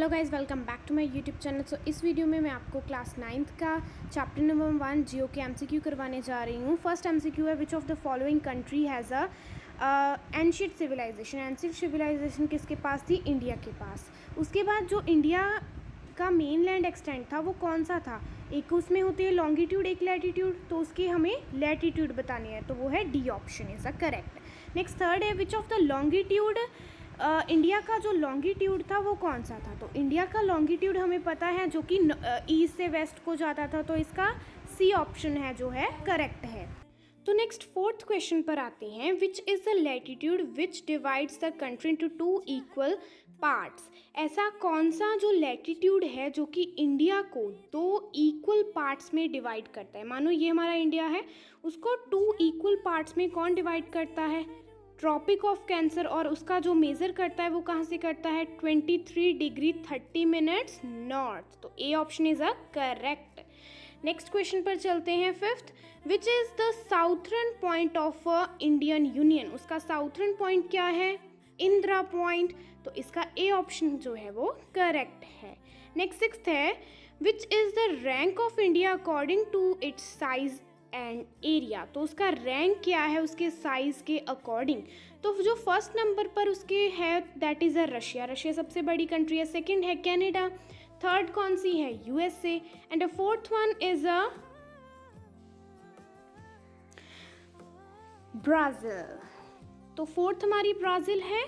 Hello guys, welcome back to my YouTube channel. So इस video में मैं आपको क्लास 9th का चैप्टर नंबर 1 जियो के एमसीक्यू करवाने जा रही हूँ। फर्स्ट एमसीक्यू है, which of the following country has a ancient civilization. Ancient civilization किसके पास थी? इंडिया के पास। उसके बाद जो इंडिया का मेन लैंड एक्सटेंड था वो कौन सा था? एक उसमें होती है लॉन्गिट्यूड, एक लैटिट्यूड, तो उसकी हमें लैटिट्यूड बतानी है, तो वो है D option is a correct. Next third है, which of the longitude India का जो लॉन्गिट्यूड था वो कौन सा था? तो इंडिया का लॉन्गिट्यूड हमें पता है जो कि ईस्ट से वेस्ट को जाता था, तो इसका सी ऑप्शन है जो है करेक्ट है। तो नेक्स्ट फोर्थ क्वेश्चन पर आते हैं, विच is the latitude which divides the country into two equal parts. ऐसा कौन सा जो लैटिट्यूड है जो कि इंडिया को दो इक्वल पार्ट्स में डिवाइड करता है? मानो ये हमारा इंडिया है, उसको टू इक्वल पार्ट्स में कौन डिवाइड करता है? ट्रॉपिक ऑफ कैंसर, और उसका जो मेज़र करता है वो कहाँ से करता है? 23 डिग्री 30 मिनट्स नॉर्थ। तो A option is a correct. Next question पर चलते हैं, fifth, which is the southern point of Indian union. उसका साउथर्न पॉइंट क्या है? इंदिरा पॉइंट। तो इसका ए ऑप्शन जो है वो करेक्ट है। नेक्स्ट सिक्स्थ है, which is the rank of India according to its size and area. तो उसका रैंक क्या है उसके साइज के अकॉर्डिंग? तो जो फर्स्ट नंबर पर उसके है that is a Russia. Russia सबसे बड़ी कंट्री है। सेकंड है कनाडा। थर्ड कौन सी है? USA. And the fourth one is a Brazil. तो फोर्थ हमारी ब्राज़ील है,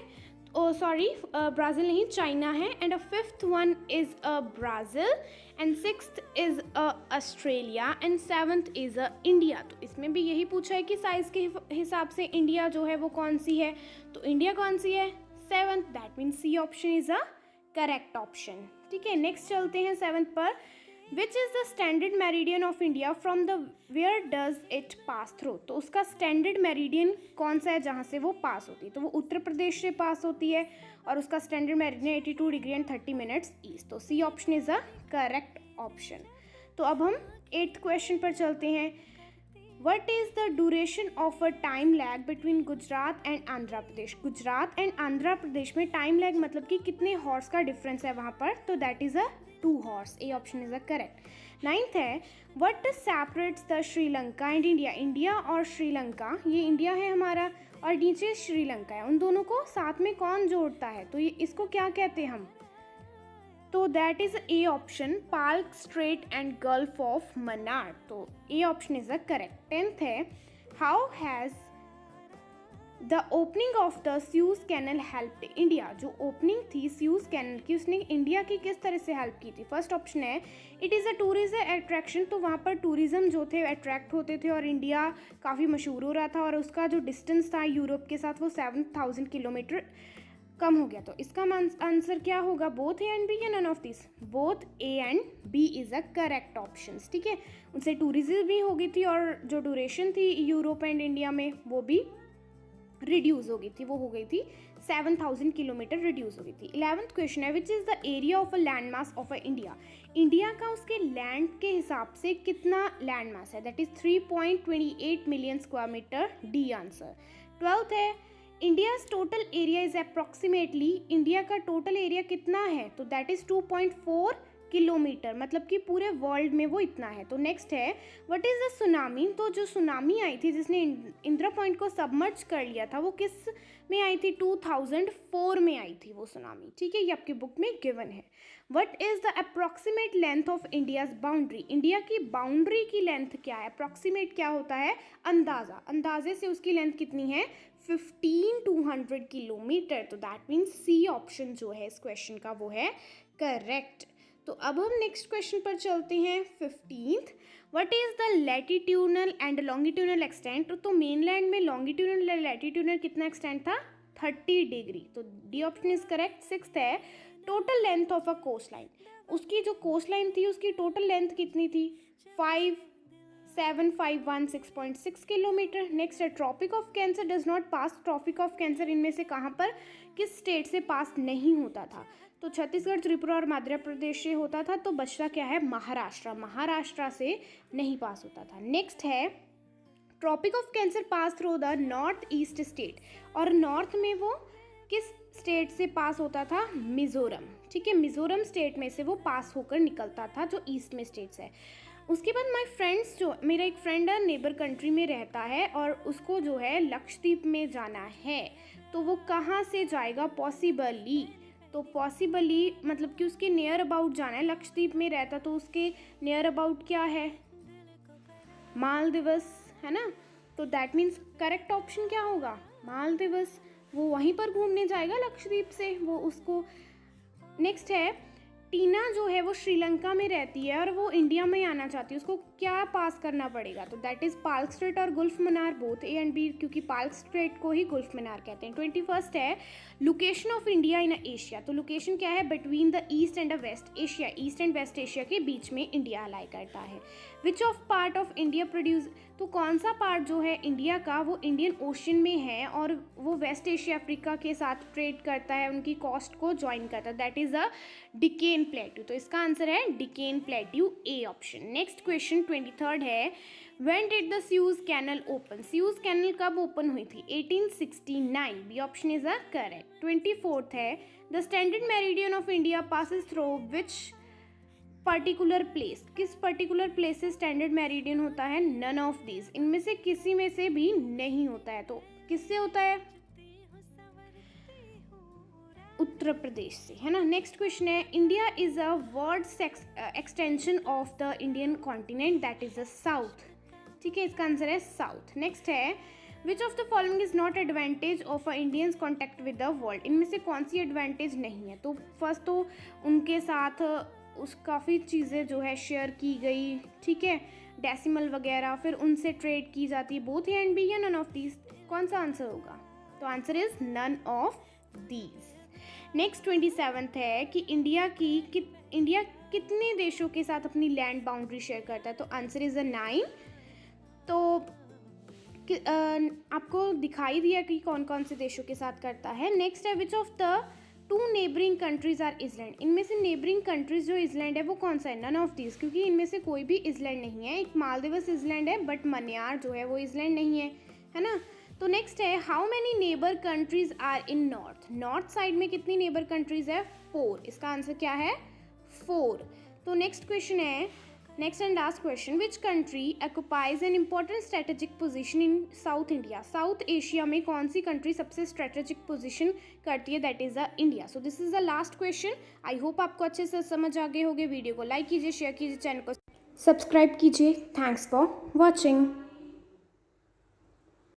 ब्राज़ील नहीं, चाइना है। And a fifth one is a Brazil, and sixth is a Australia, and seventh is a India. तो इसमें भी यही पूछा है कि साइज़ के हिसाब से इंडिया जो है वो कौन सी है। तो इंडिया कौन सी है? Seventh. That means C option is a correct option. ठीक है, नेक्स्ट चलते हैं सेवन्थ पर, which is the standard meridian of India from the where does it pass through. तो उसका स्टैंडर्ड मेरिडियन कौन सा है जहाँ से वो पास होती है? तो वो उत्तर प्रदेश से पास होती है, और उसका standard meridian 82 degree and 30 minutes east. तो C option is a correct option. तो अब हम 8th क्वेश्चन पर चलते हैं, what is the duration of a time lag between Gujarat and Andhra Pradesh. Gujarat and Andhra Pradesh में टाइम लैग मतलब कि कितने हॉर्स का डिफरेंस है वहाँ पर? तो that is a 2 horse. A option is a correct. 9th है, what separates the Sri Lanka and India. India और श्रीलंका, ये इंडिया है हमारा और नीचे श्रीलंका है, उन दोनों को साथ में कौन जोड़ता है? तो ये इसको क्या कहते हैं हम? तो that is A option, Palk strait and gulf of Mannar. तो A option is a correct. 10th है, how has the opening of the Suez canal helped India. जो ओपनिंग थी स्यूज कैनल की, उसने इंडिया की किस तरह से हेल्प की थी? फर्स्ट ऑप्शन है, it is a tourism attraction. तो वहाँ पर टूरिज्म जो थे अट्रैक्ट होते थे और इंडिया काफ़ी मशहूर हो रहा था, और उसका जो डिस्टेंस था यूरोप के साथ वो 7000 किलोमीटर कम हो गया। तो इसका आंसर क्या होगा? बोथ ए एंड बी या none of this? Both A and B is a correct option. ठीक है, उनसे टूरिज्म भी हो गई थी और जो ड्यूरेशन थी यूरोप एंड इंडिया में वो भी रिड्यूस हो गई थी, वो हो गई थी 7000 किलोमीटर रिड्यूस हो गई थी। 11th क्वेश्चन है, which is the area of a land mass of a India. India का उसके लैंड के हिसाब से कितना लैंड मास है? That is 3.28 million square metre. D answer. 12th है, India's total area is approximately. India का टोटल एरिया कितना है? तो दैट इज 2.4 किलोमीटर, मतलब कि पूरे वर्ल्ड में वो इतना है। तो नेक्स्ट है, व्हाट इज़ द सुनामी। तो जो सुनामी आई थी जिसने इंदिरा पॉइंट को सबमर्ज कर लिया था, वो किस में आई थी? 2004 में आई थी वो सुनामी। ठीक है, ये आपकी बुक में गिवन है। What is the approximate length of India's boundary. India की बाउंड्री की लेंथ क्या है? अप्रॉक्सीमेट क्या होता है? अंदाज़ा, अंदाजे से उसकी लेंथ कितनी है? 15,200 किलोमीटर। तो दैट मीन्स सी ऑप्शन जो है इस क्वेश्चन का वो है करेक्ट। तो अब हम नेक्स्ट क्वेश्चन पर चलते हैं, 15th, what is the latitudinal and longitudinal extent. तो मेनलैंड में लॉन्गिट्यूडनल लैटिट्यूडनल कितना एक्सटेंट था? 30 डिग्री। तो D option is correct. 6th है, total length of a coast line. उसकी जो कोस्ट लाइन थी उसकी टोटल लेंथ कितनी थी? 57516.6 किलोमीटर। नेक्स्ट है, tropic of cancer does not pass. Tropic of cancer इनमें से कहाँ पर, किस स्टेट से पास नहीं होता था? तो छत्तीसगढ़, त्रिपुरा और मध्य प्रदेश से होता था। तो बचता क्या है? महाराष्ट्र। महाराष्ट्र से नहीं पास होता था। नेक्स्ट है, tropic of cancer pass through the north east state, और नॉर्थ में वो किस स्टेट से पास होता था? मिजोरम। ठीक है, मिज़ोरम स्टेट में से वो पास होकर निकलता था, जो ईस्ट में स्टेट्स है। उसके बाद माय फ्रेंड्स, जो मेरा एक फ्रेंड है नेबर कंट्री में रहता है और उसको जो है लक्षद्वीप में जाना है, तो वो कहाँ से जाएगा? पॉसिबली, तो पॉसिबली मतलब कि उसके नियर अबाउट जाना है। लक्षद्वीप में रहता तो उसके नियर अबाउट क्या है? मालदीव्स, है ना। तो दैट मीन्स करेक्ट ऑप्शन क्या होगा? मालदीव्स। वो वहीं पर घूमने जाएगा लक्षद्वीप से, वो उसको। नेक्स्ट है, टीना जो है वो श्रीलंका में रहती है और वो इंडिया में आना चाहती है, उसको क्या पास करना पड़ेगा? तो दैट इज़ पार्क स्ट्रेट और gulf Mannar, both A and B, क्योंकि पार्क स्ट्रेट को ही गुल्फ मनार कहते हैं। 21 है, location of India in Asia. तो लोकेशन क्या है? Between the east and the west Asia, east and west Asia के बीच में इंडिया अलाई करता है। Which of part of India produce, तो कौन सा पार्ट जो है इंडिया का वो इंडियन ओशन में है और वो वेस्ट एशिया अफ्रीका के साथ ट्रेड करता है, उनकी कॉस्ट को ज्वाइन करता है, that is a Deccan plateau. तो इसका आंसर है Deccan plateau, A option. Next question 23 है, when did the Suez canal open? Suez canal कब ओपन हुई थी? 1869, B option is a correct. 24 है, the standard meridian of India passes through which particular place? किस particular place से standard meridian होता है? None of these, इनमें से किसी में से भी नहीं होता है। तो किससे होता है? उत्तर प्रदेश से, है ना। नेक्स्ट क्वेश्चन है, India is a word extension of the Indian continent, that is the south. ठीक है, इसका आंसर है साउथ। नेक्स्ट है, which of the following is not advantage of a Indians contact with the world? इनमें से कौन सी advantage नहीं है? तो फर्स्ट तो उनके साथ उस काफ़ी चीज़ें जो है शेयर की गई, ठीक है, डेसिमल वगैरह, फिर उनसे ट्रेड की जाती है। बोथ ए एंड बी या नन ऑफ दीज? कौन सा आंसर होगा? तो answer is none of these. Next 27 है कि इंडिया कितने देशों के साथ अपनी लैंड बाउंड्री शेयर करता है? तो आंसर इज अ 9। तो आपको दिखाई दिया कि कौन कौन से देशों के साथ करता है। नेक्स्ट है, which of the 2 neighbouring countries are island? इनमें से नेबरिंग कंट्रीज जो इजलैंड है वो कौन सा है? नन ऑफ दीज, क्योंकि इनमें से कोई भी इजलैंड नहीं है। एक मालदीव्स इजलैंड है बट मन्यार जो है वो इजलैंड नहीं है ना। तो नेक्स्ट है, how many neighbour countries are in north? North side में कितनी नेबर कंट्रीज है? 4। इसका आंसर क्या है? 4। तो नेक्स्ट क्वेश्चन है, next and last question, which country occupies an important strategic position in south India? South Asia में कौन सी कंट्री सबसे स्ट्रेटेजिक पोजीशन करती है? That is the India. So this is the last question. I hope आपको अच्छे से समझ आ गए होंगे। वीडियो को लाइक कीजिए, शेयर कीजिए, चैनल को सब्सक्राइब कीजिए। Thanks for watching.